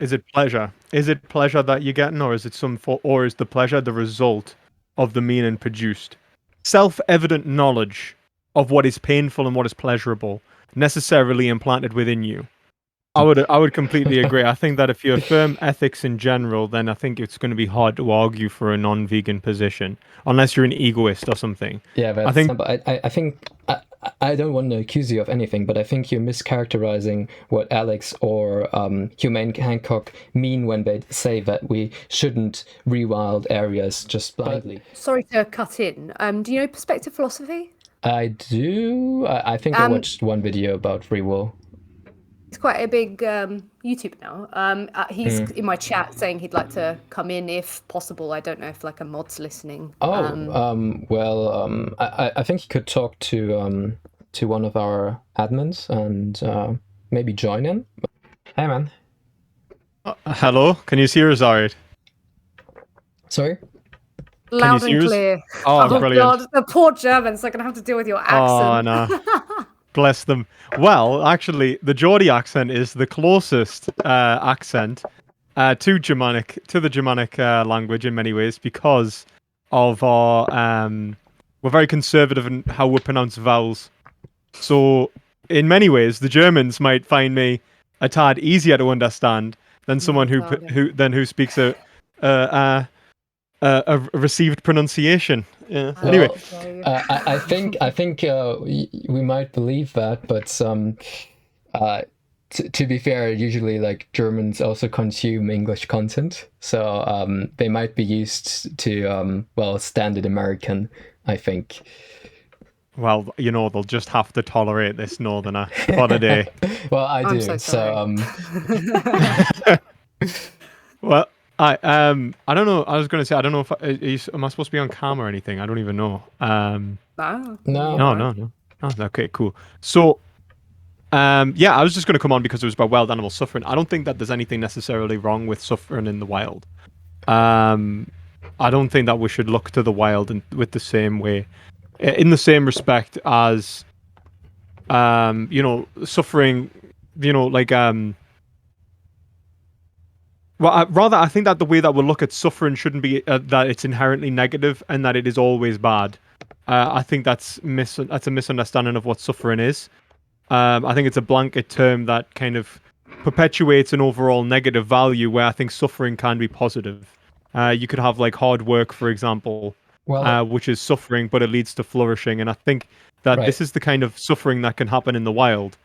Is it pleasure? Is it pleasure that you're getting, or is it or is the pleasure the result of the meaning produced? Self-evident knowledge of what is painful and what is pleasurable necessarily implanted within you. I would completely agree. I think that if you affirm ethics in general, then I think it's going to be hard to argue for a non-vegan position, unless you're an egoist or something. Yeah, I but think I think I don't want to accuse you of anything, but I think you're mischaracterizing what Alex or Humane Hancock mean when they say that we shouldn't rewild areas just blindly. Sorry to cut in. Do you know perspective philosophy? I do. I think I watched one video about free will. He's quite a big YouTuber now. He's in my chat saying he'd like to come in if possible. I don't know if like a mod's listening. Well, I think he could talk to one of our admins and maybe join in. Hey, man. hello, can you see us, alright? Sorry? Loud you and see us? clear. Oh, brilliant. God, the poor Germans are going to have to deal with your Oh accent. no. Bless them. Well, actually, the Geordie accent is the closest accent to the Germanic language in many ways because of our we're very conservative in how we pronounce vowels. So, in many ways, the Germans might find me a tad easier to understand than someone who speaks a received pronunciation. Yeah. Anyway, I think we might believe that, but to be fair, usually like Germans also consume English content, so they might be used to standard American, I think. well, they'll just have to tolerate this northerner for the day. Well, I do. I'm so sorry. Well, I don't know. I was going to say I don't know if am I supposed to be on camera or anything. I don't even know. No. No. Oh, okay, cool. So, yeah, I was just going to come on because it was about wild animal suffering. I don't think that there's anything necessarily wrong with suffering in the wild. I don't think that we should look to the wild with the same way, in the same respect as, suffering, like, well, rather, I think that the way that we look at suffering shouldn't be that it's inherently negative and that it is always bad. I think that's a misunderstanding of what suffering is. I think it's a blanket term that kind of perpetuates an overall negative value where I think suffering can be positive. You could have like hard work, for example, which is suffering, but it leads to flourishing. And I think that this is the kind of suffering that can happen in the wild.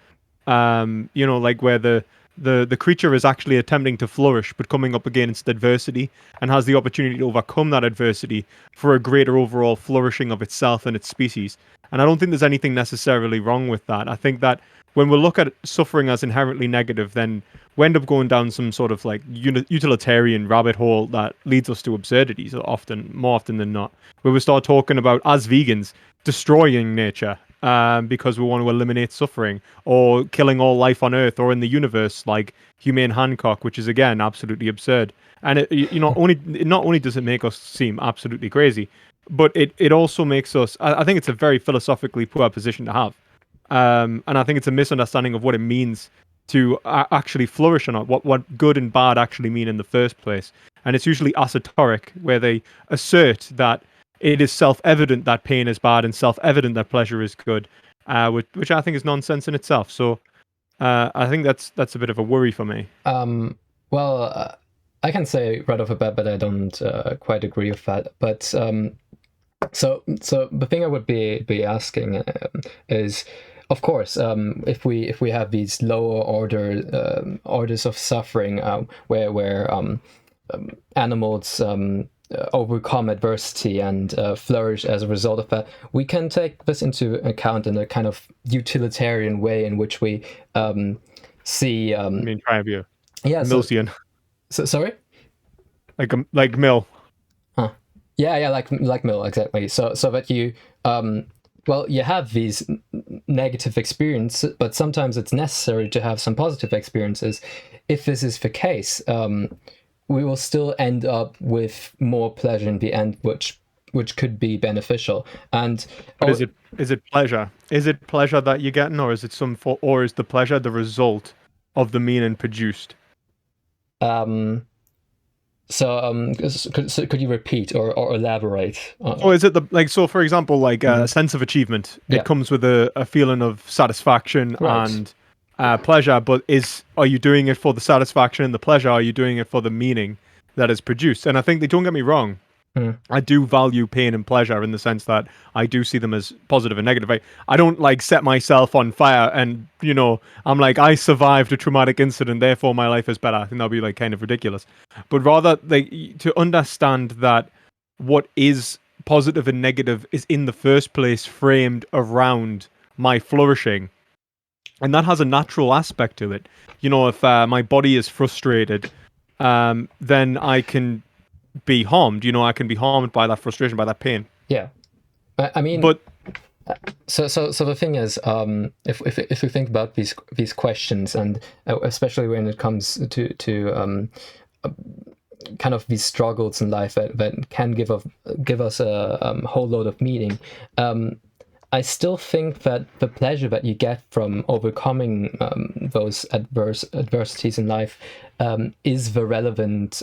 Like where the creature is actually attempting to flourish, but coming up against adversity and has the opportunity to overcome that adversity for a greater overall flourishing of itself and its species. And I don't think there's anything necessarily wrong with that. I think that when we look at suffering as inherently negative, then we end up going down some sort of like utilitarian rabbit hole that leads us to absurdities more often than not, where we start talking about, as vegans, destroying nature because we want to eliminate suffering, or killing all life on Earth or in the universe, like Humane Hancock, which is again absolutely absurd. And it not only does it make us seem absolutely crazy, but it also makes us. I think it's a very philosophically poor position to have, and I think it's a misunderstanding of what it means to actually flourish or not. What good and bad actually mean in the first place. And it's usually esoteric, where they assert that it is self-evident that pain is bad and self-evident that pleasure is good, which I think is nonsense in itself. So I think that's a bit of a worry for me. I can say right off the bat that I don't quite agree with that. But so the thing I would be asking is, of course, if we have these lower orders of suffering, where animals overcome adversity and flourish as a result of that, we can take this into account in a kind of utilitarian way in which we see. I mean, try of you. Yeah. Milsian. So sorry. Like Mill. Huh. Yeah, like Mill, exactly. So that you you have these negative experiences, but sometimes it's necessary to have some positive experiences. If this is the case, we will still end up with more pleasure in the end, which could be beneficial. And but is it pleasure? Is it pleasure that you're getting, or is it or is the pleasure the result of the meaning produced? Could you repeat or elaborate? Or is it so for example, like a sense of achievement, Yeah. it comes with a feeling of satisfaction Right. and pleasure, but are you doing it for the satisfaction and the pleasure? Are you doing it for the meaning that is produced? And I think don't get me wrong, I do value pain and pleasure in the sense that I do see them as positive and negative. I don't like set myself on fire and, I'm like, I survived a traumatic incident, therefore my life is better. I think that'll be like kind of ridiculous. But rather, like, to understand that what is positive and negative is in the first place framed around my flourishing. And that has a natural aspect to it. If my body is frustrated, then I can be harmed. I can be harmed by that frustration, by that pain. Yeah, I mean, but so the thing is, if we think about these questions, and especially when it comes to kind of these struggles in life that can give us a whole load of meaning. I still think that the pleasure that you get from overcoming those adversities in life is the relevant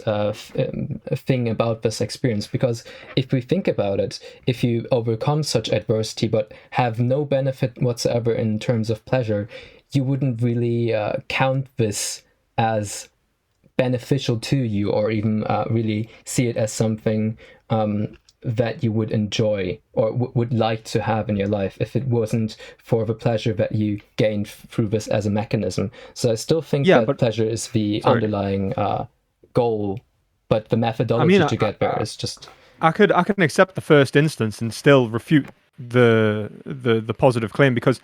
thing about this experience. Because if we think about it, if you overcome such adversity but have no benefit whatsoever in terms of pleasure, you wouldn't really count this as beneficial to you, or even really see it as something that you would enjoy or would like to have in your life if it wasn't for the pleasure that you gained through this as a mechanism. So I still think that pleasure is the underlying goal, but the methodology to get there is just... I can accept the first instance and still refute the positive claim, because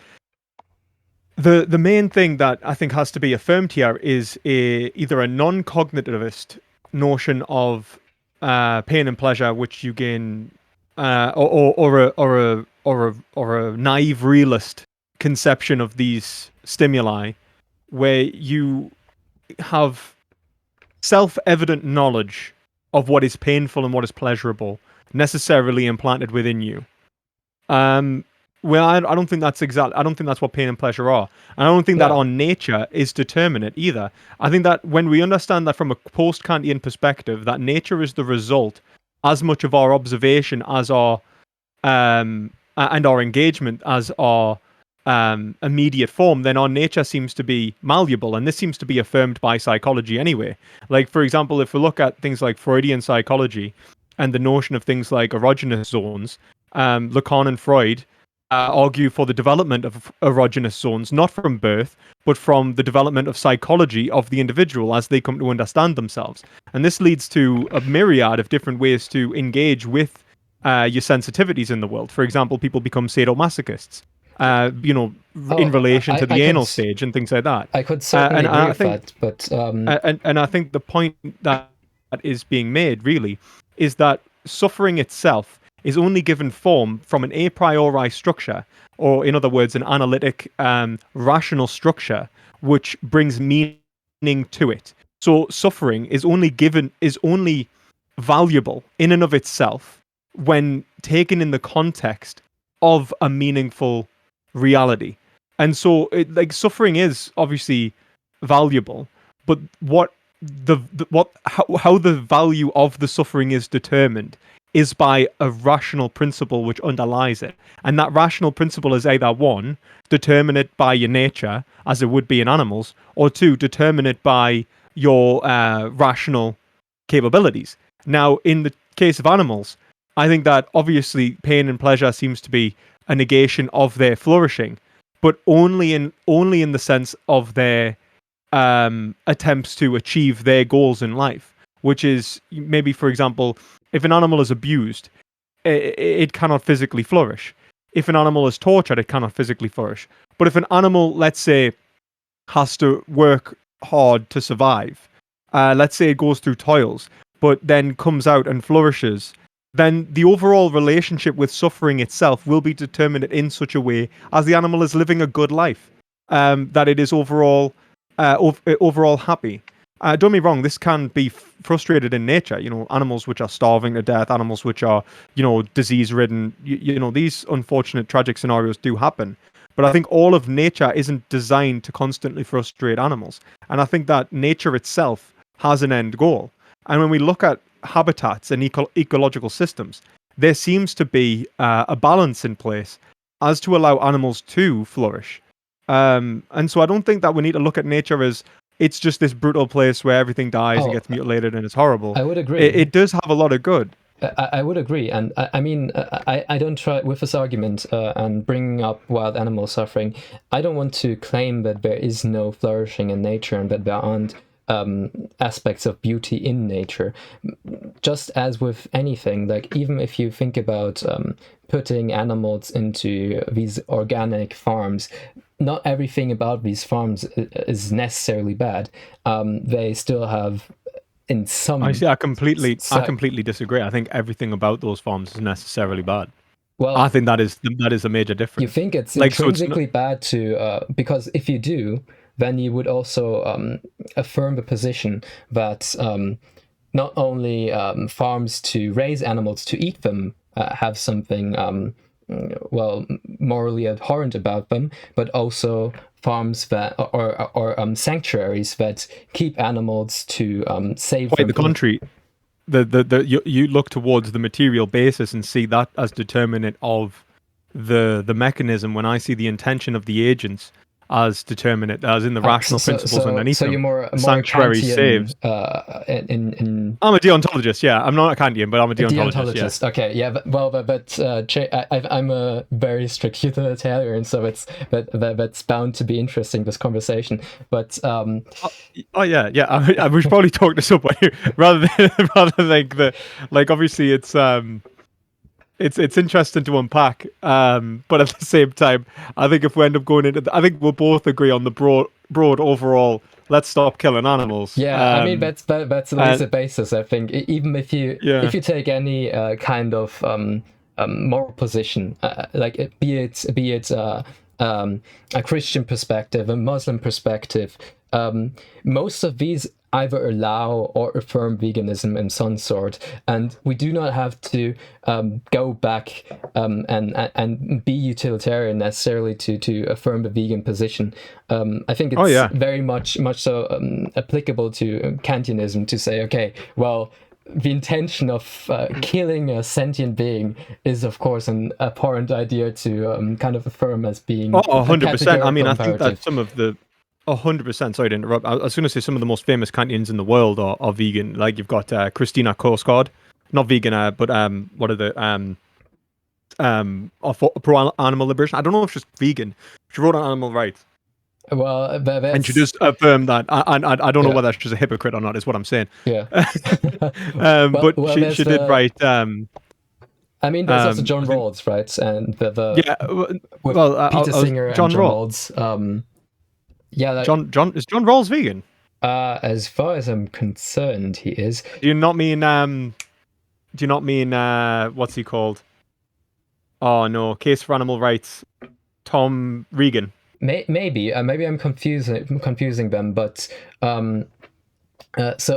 the main thing that I think has to be affirmed here is either a non-cognitivist notion of pain and pleasure, which you gain, or a naive realist conception of these stimuli, where you have self-evident knowledge of what is painful and what is pleasurable necessarily implanted within you. Well, I don't think that's I don't think that's what pain and pleasure are. And I don't think that our nature is determinate either. I think that when we understand that from a post-Kantian perspective, that nature is the result as much of our observation as our and our engagement as our immediate form, then our nature seems to be malleable, and this seems to be affirmed by psychology anyway. Like, for example, if we look at things like Freudian psychology and the notion of things like erogenous zones, Lacan and Freud argue for the development of erogenous zones, not from birth, but from the development of psychology of the individual as they come to understand themselves. And this leads to a myriad of different ways to engage with your sensitivities in the world. For example, people become sadomasochists, in relation to the anal stage and things like that. I could certainly agree with that, but... And I think the point that is being made, really, is that suffering itself is only given form from an a priori structure, or in other words, an analytic, rational structure, which brings meaning to it. So suffering is only valuable in and of itself when taken in the context of a meaningful reality. And so suffering is obviously valuable, but how the value of the suffering is determined is by a rational principle which underlies it. And that rational principle is either, one, determine it by your nature, as it would be in animals, or two, determine it by your rational capabilities. Now, in the case of animals, I think that obviously pain and pleasure seems to be a negation of their flourishing, but only in the sense of their attempts to achieve their goals in life, which is maybe, for example, if an animal is abused, it cannot physically flourish. If an animal is tortured, it cannot physically flourish. But if an animal, let's say, has to work hard to survive, let's say it goes through toils, but then comes out and flourishes, then the overall relationship with suffering itself will be determined in such a way as the animal is living a good life, that it is overall happy. Don't get me wrong, this can be frustrated in nature. Animals which are starving to death, animals which are, disease-ridden. These unfortunate, tragic scenarios do happen. But I think all of nature isn't designed to constantly frustrate animals. And I think that nature itself has an end goal. And when we look at habitats and ecological systems, there seems to be a balance in place as to allow animals to flourish. And so I don't think that we need to look at nature as it's just this brutal place where everything dies and gets mutilated and it's horrible. I would agree. It does have a lot of good. I would agree, and I mean, I don't try with this argument and bringing up wild animal suffering. I don't want to claim that there is no flourishing in nature and that there aren't aspects of beauty in nature. Just as with anything, like even if you think about putting animals into these organic farms, not everything about these farms is necessarily bad. They still have. In some, I completely disagree. I think everything about those farms is necessarily bad. Well, I think that is a major difference. You think it's intrinsically bad to because if you do, then you would also affirm the position that not only farms to raise animals to eat them have something morally abhorrent about them, but also farms that or sanctuaries that keep animals to save them. Quite the contrary. You look towards the material basis and see that as determinant of the mechanism, when I see the intention of the agents as determinate, as in the rational principles underneath them. So you're more sanctuary saves. I'm a deontologist, yeah. I'm not a Kantian, but I'm a deontologist. Yeah. Okay, yeah. I'm a very strict utilitarian, so that's bound to be interesting, this conversation. But yeah. We should probably talk this up rather than obviously it's interesting to unpack, but at the same time, I think if we end up going into, I think we'll both agree on the broad overall. Let's stop killing animals. Yeah, I mean that's the basis. I think even if you take any kind of moral position, be it a Christian perspective, a Muslim perspective, most of these either allow or affirm veganism in some sort, and we do not have to go back and be utilitarian necessarily to affirm the vegan position. I think it's very much so applicable to Kantianism to say, okay, well, the intention of killing a sentient being is, of course, an abhorrent idea to kind of affirm as being 100%. I mean, I think that some of the 100%. Sorry to interrupt. I was going to say some of the most famous Kantians in the world are vegan. Like you've got Christina Korsgaard, not vegan, but what are the pro animal liberation. I don't know if she's vegan. She wrote on animal rights. Well, and she does affirm that. I don't know whether she's a hypocrite or not. Is what I'm saying. Yeah. But she did write. I mean, there's also John Rawls, right? And Peter Singer John and John Rawls. Yeah, John is John Rawls vegan? As far as I'm concerned, he is. Do you not mean what's he called? Oh no, Case for Animal Rights, Tom Regan. Maybe I'm confusing them, but so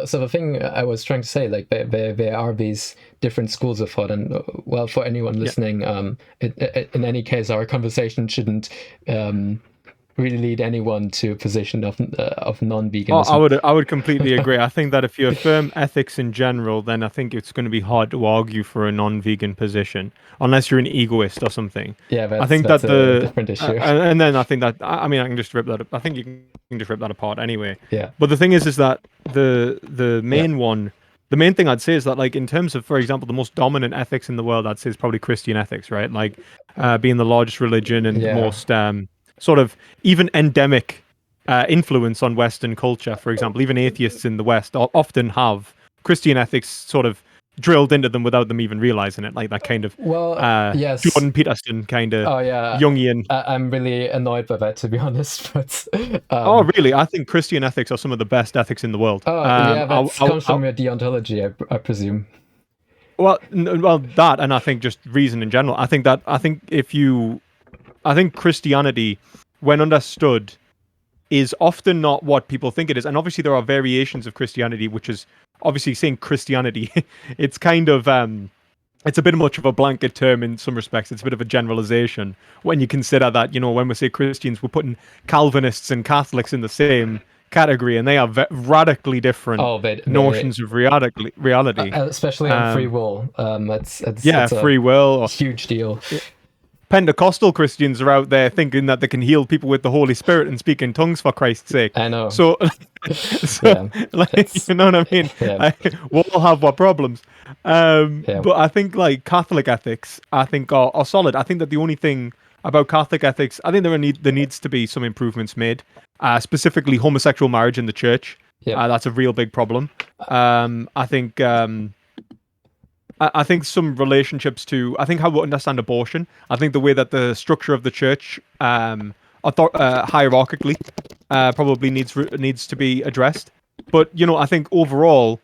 the thing I was trying to say, like there are these different schools of thought, and well, for anyone listening, in any case, our conversation shouldn't really lead anyone to a position of non-veganism. I would completely agree. I think that if you affirm ethics in general, then I think it's going to be hard to argue for a non-vegan position, unless you're an egoist or something. Yeah, I think that's a different issue. And then I think that I can just rip that. I think you can just rip that apart anyway. Yeah. But the thing is that the main one. The main thing I'd say is that, like, in terms of, for example, the most dominant ethics in the world, I'd say is probably Christian ethics, right? Like, being the largest religion and the most sort of even endemic influence on Western culture. For example, even atheists in the West often have Christian ethics sort of drilled into them without them even realizing it, like that kind of yes, Jordan Peterson kind of Jungian. I'm really annoyed by that, to be honest. But oh, really? I think Christian ethics are some of the best ethics in the world. That comes from your deontology, I presume. Well, that, and I think just reason in general. I think Christianity, when understood, is often not what people think it is. And obviously there are variations of Christianity, which is obviously saying Christianity. It's kind of, it's a bit much of a blanket term in some respects. It's a bit of a generalization when you consider that, when we say Christians, we're putting Calvinists and Catholics in the same category, and they are radically different notions of reality. Especially on free will. It's free will. A huge deal. Pentecostal Christians are out there thinking that they can heal people with the Holy Spirit and speak in tongues for Christ's sake. I know. So you know what I mean? Yeah. We'll all have our problems. But I think like Catholic ethics, I think are solid. I think that the only thing about Catholic ethics, I think there needs to be some improvements made, specifically homosexual marriage in the church. That's a real big problem. I think some relationships to, I think how we understand abortion, I think the way that the structure of the church hierarchically probably needs to be addressed. But, I think overall,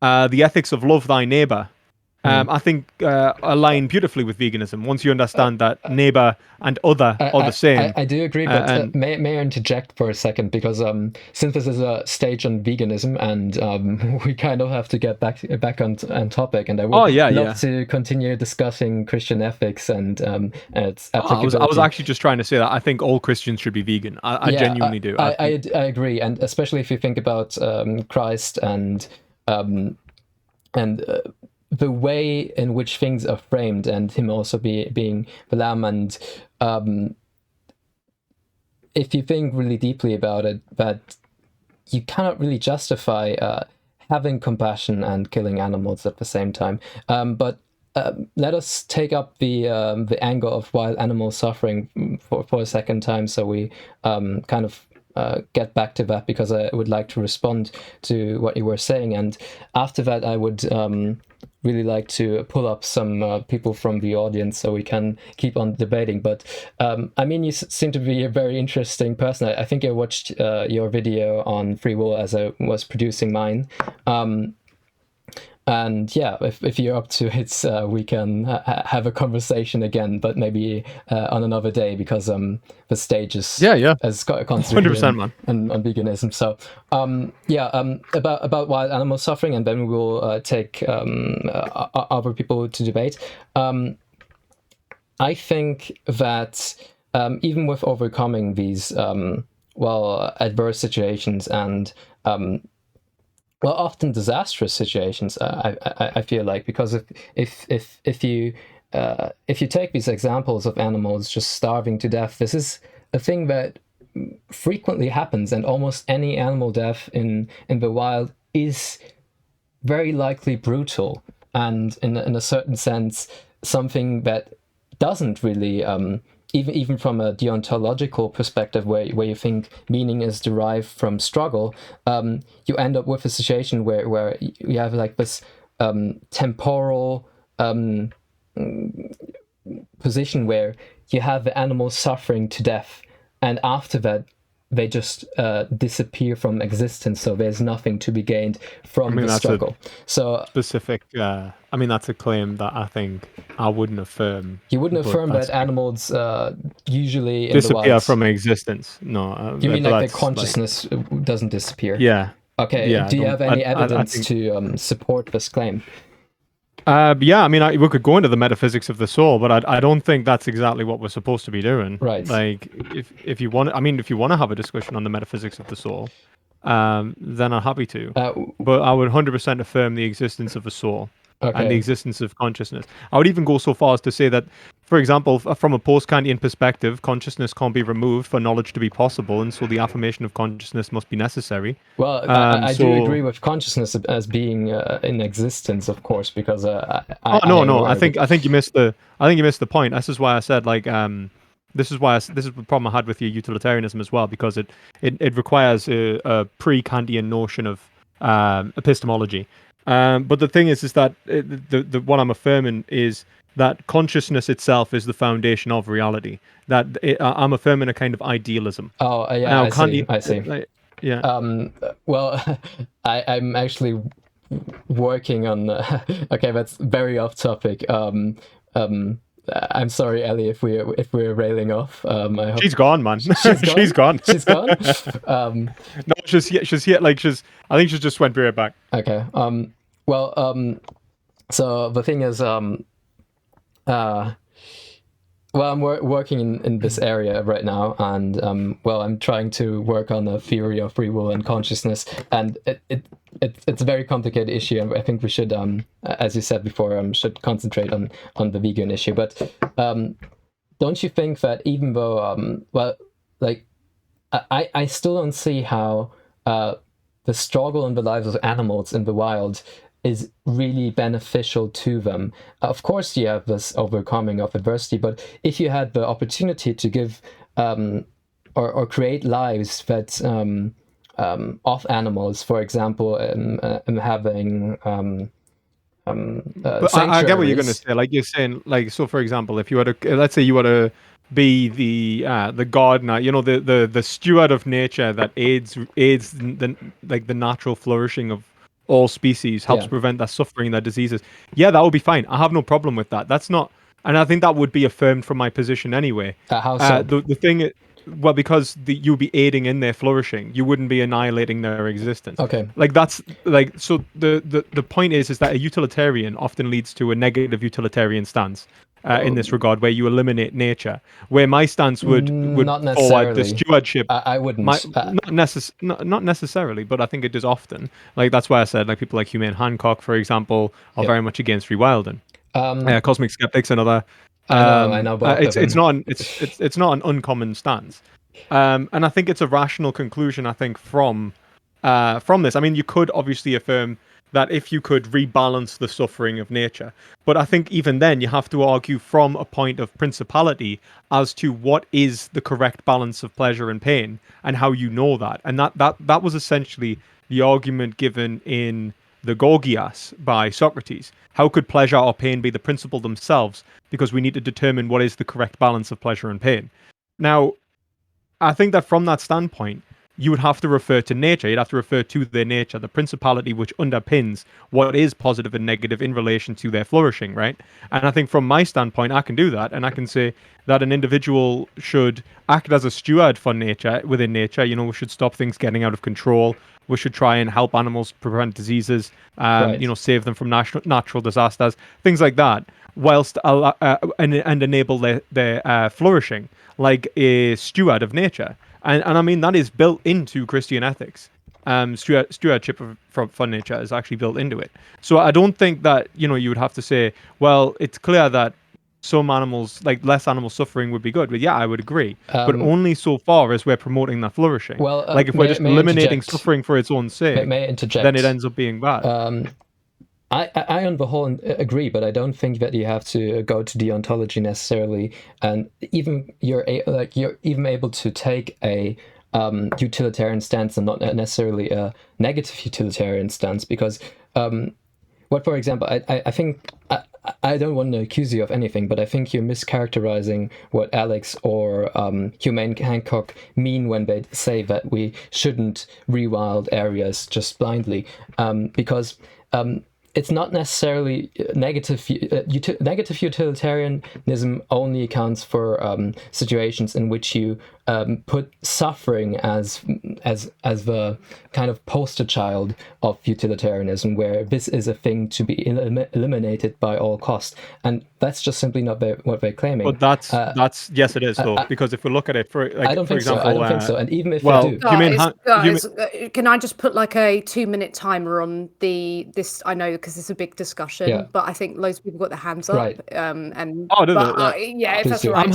the ethics of love thy neighbor, I think align beautifully with veganism. Once you understand that neighbor and other are the same. I do agree, but may I interject for a second? Because since this is a stage on veganism, and we kind of have to get back on topic, and I would love to continue discussing Christian ethics and its applicability. I was actually just trying to say that I think all Christians should be vegan. I genuinely do. I agree, and especially if you think about Christ and the way in which things are framed, and him also being the lamb, and if you think really deeply about it, that you cannot really justify having compassion and killing animals at the same time. But let us take up the angle of wild animal suffering for a second time, so we kind of get back to that, because I would like to respond to what you were saying, and after that I would really like to pull up some people from the audience so we can keep on debating. But I mean, you seem to be a very interesting person. I think I watched your video on free will as I was producing mine. And yeah, if you're up to it, we can have a conversation again, but maybe on another day, because the stage is has got a 100% man on veganism. So about wild animal suffering, and then we will take other people to debate. I think that even with overcoming these adverse situations and often disastrous situations, I feel like, because if you take these examples of animals just starving to death, this is a thing that frequently happens, and almost any animal death in the wild is very likely brutal, and in a certain sense something that doesn't really even from a deontological perspective, where you think meaning is derived from struggle, you end up with a situation where you have like this temporal position where you have the animals suffering to death, and after that they just disappear from existence, so there's nothing to be gained from the struggle. So specific, that's a claim that I think I wouldn't affirm. You wouldn't affirm that animals usually in disappear the wild from existence? No. You mean like their consciousness doesn't disappear? Yeah. Okay. Yeah, do you have any evidence to support this claim? We could go into the metaphysics of the soul, but I don't think that's exactly what we're supposed to be doing. Right. Like, if you want to have a discussion on the metaphysics of the soul, then I'm happy to. But I would 100% affirm the existence of a soul. Okay. And the existence of consciousness. I would even go so far as to say that, for example, from a post-Kantian perspective, consciousness can't be removed for knowledge to be possible, and so the affirmation of consciousness must be necessary. Well, I do agree with consciousness as being in existence, of course, because I think you missed the point. This is why I said this is the problem I had with your utilitarianism as well, because it requires a pre-Kantian notion of epistemology. But the thing is that the what I'm affirming is that consciousness itself is the foundation of reality. That I'm affirming a kind of idealism. Oh, yeah, now, I see. Well, I'm actually working on. Okay, that's very off topic. I'm sorry, Ellie, if we're railing off. I hope... She's gone, man. She's gone. She's gone. No, she's here. I think she just went right back. Okay. So the thing is, Well, I'm working in this area right now, and I'm trying to work on a theory of free will and consciousness, and it's a very complicated issue, and I think we should, as you said before, should concentrate on the vegan issue. But don't you think that even though, I still don't see how the struggle in the lives of animals in the wild is really beneficial to them. Of course, you have this overcoming of adversity, but if you had the opportunity to give or create lives that of animals, for example, having But I get what you're going to say. Like you're saying, like, so for example, if you were to, let's say you were to be the gardener, the steward of nature that aids the natural flourishing of all species, helps prevent their suffering, their diseases. Yeah, that would be fine. I have no problem with that. That's not, and I think that would be affirmed from my position anyway. How so? The thing, well, because you'd be aiding in their flourishing. You wouldn't be annihilating their existence. Okay. Like that's like, so the point is that a utilitarian often leads to a negative utilitarian stance. In this regard, where you eliminate nature, where my stance would not forward the necessarily. stewardship. I wouldn't. Not necessarily, but I think it does often. Like that's why I said, like, people like Humane Hancock, for example, are very much against rewilding. Cosmic Skeptics, another. I know both of them. It's not an uncommon stance, and I think it's a rational conclusion. I think from this, I mean, you could obviously affirm that if you could rebalance the suffering of nature, but I think even then you have to argue from a point of principality as to what is the correct balance of pleasure and pain, and how you know that. And that was essentially the argument given in the Gorgias by Socrates. How could pleasure or pain be the principle themselves? Because we need to determine what is the correct balance of pleasure and pain. Now, I think that from that standpoint, you would have to refer to nature. You'd have to refer to their nature, the principality which underpins what is positive and negative in relation to their flourishing, right? And I think from my standpoint, I can do that. And I can say that an individual should act as a steward for nature, within nature. We should stop things getting out of control. We should try and help animals prevent diseases, save them from natural disasters, things like that, whilst and enable their flourishing like a steward of nature. And I mean, that is built into Christian ethics. Stewardship for nature is actually built into it. So I don't think that, you would have to say, well, it's clear that some animals, like less animal suffering, would be good. But yeah, I would agree. But only so far as we're promoting that flourishing. Well, like if we're just eliminating suffering for its own sake, may interject. Then it ends up being bad. I on the whole agree, but I don't think that you have to go to deontology necessarily, and even you're even able to take a utilitarian stance and not necessarily a negative utilitarian stance, because for example, I think I don't want to accuse you of anything, but I think you're mischaracterizing what Alex or Humane Hancock mean when they say that we shouldn't rewild areas just blindly, because it's not necessarily negative. Negative utilitarianism only accounts for situations in which you put suffering as the kind of poster child of utilitarianism, where this is a thing to be eliminated by all cost, and that's just simply not what they're claiming. But that's yes, it is though, because if we look at it I don't think so. I don't think so. And even if I do, guys, can I just put like a 2-minute timer on this? I know because it's a big discussion, but I think loads of people got their hands up. Right. If that's all right.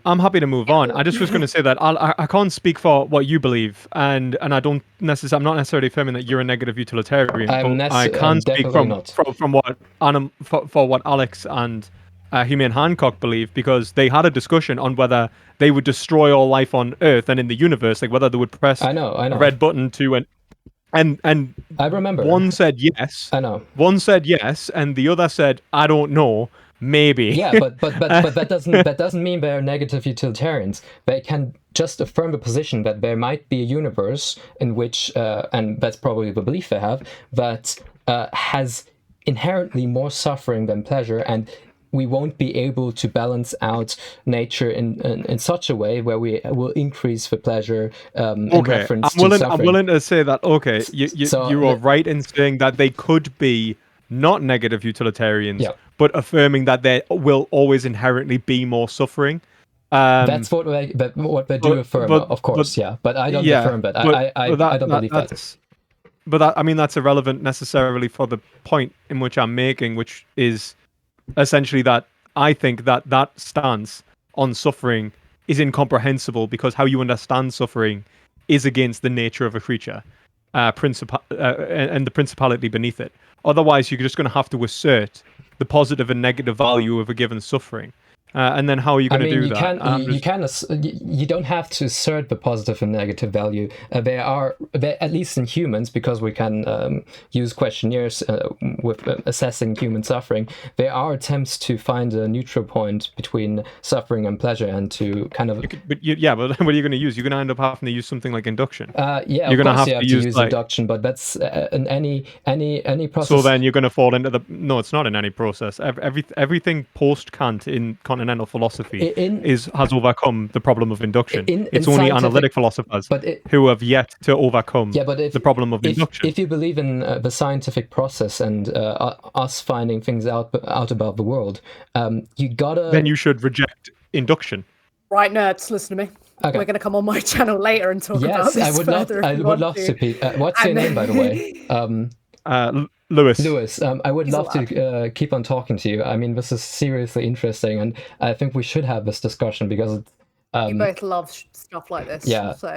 I'm happy to move on. I just was going to say that I can't speak for what you believe, and I don't necessarily. I'm not necessarily affirming that you're a negative utilitarian. I can speak from what for what Alex and Humane Hancock believe, because they had a discussion on whether they would destroy all life on Earth and in the universe, like whether they would press a red button to and I remember one said yes. I know. One said yes, and the other said, I don't know. Maybe. Yeah, but that doesn't mean they're negative utilitarians. They can just affirm the position that there might be a universe in which, and that's probably the belief they have, that has inherently more suffering than pleasure, and we won't be able to balance out nature in such a way where we will increase the pleasure in reference to suffering. I'm willing to say that. Okay, you are right in saying that they could be not negative utilitarians, Yeah. but affirming that there will always inherently be more suffering. That's what they do affirm, of course, yeah. But I don't affirm that. I don't believe that. But that, I mean, that's irrelevant necessarily for the point in which I'm making, which is essentially that I think that that stance on suffering is incomprehensible because how you understand suffering is against the nature of a creature, and the principality beneath it. Otherwise, you're just going to have to assert the positive and negative value of a given suffering. And then how are you going to do that? You don't have to assert the positive and negative value. There are, at least in humans, because we can use questionnaires with assessing human suffering, there are attempts to find a neutral point between suffering and pleasure and to kind of... But what are you going to use? You're going to end up having to use something like induction. You're going to have to use induction, but that's in any process. So then you're going to fall into the... No, it's not in any process. Everything post-Kant in continental philosophy has overcome the problem of induction. It's only analytic philosophers who have yet to overcome the problem of induction. If you believe in the scientific process and us finding things out about the world, you gotta... Then you should reject induction. Right, nerds, listen to me. Okay. We're going to come on my channel later and talk about this. I would love to. Pete. What's your name, by the way? Lewis. I would love to keep on talking to you. I mean, this is seriously interesting, and I think we should have this discussion because you both love stuff like this. Yeah. So.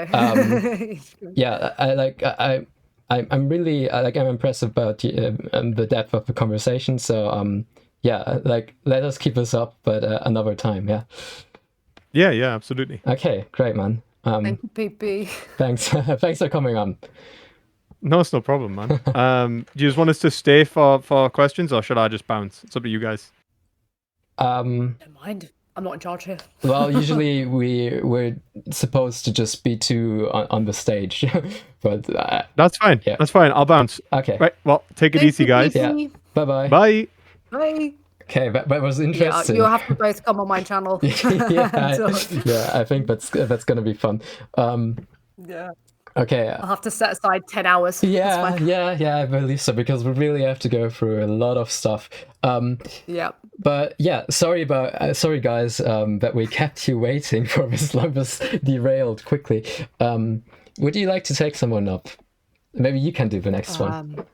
I'm really I'm impressed about the depth of the conversation. So let us keep this up, but another time. Yeah. Yeah, absolutely. Okay, great, man. Thank you, PP. Thanks for coming on. No, it's no problem, man. Do you just want us to stay for questions, or should I just bounce? It's up to you guys. Don't mind. I'm not in charge here. Well, usually we're supposed to just be two on the stage, but that's fine. Yeah. That's fine. I'll bounce. Okay. Right. Well, take it easy, guys. Yeah. Bye-bye. Bye. Bye. Okay, that was interesting. Yeah, you'll have to both come on my channel. I think that's gonna be fun. Yeah. Okay. I'll have to set aside 10 hours. Yeah, I believe so, because we really have to go through a lot of stuff. Yeah. But yeah, sorry guys, that we kept you waiting for this long. This derailed quickly. Would you like to take someone up? Maybe you can do the next one.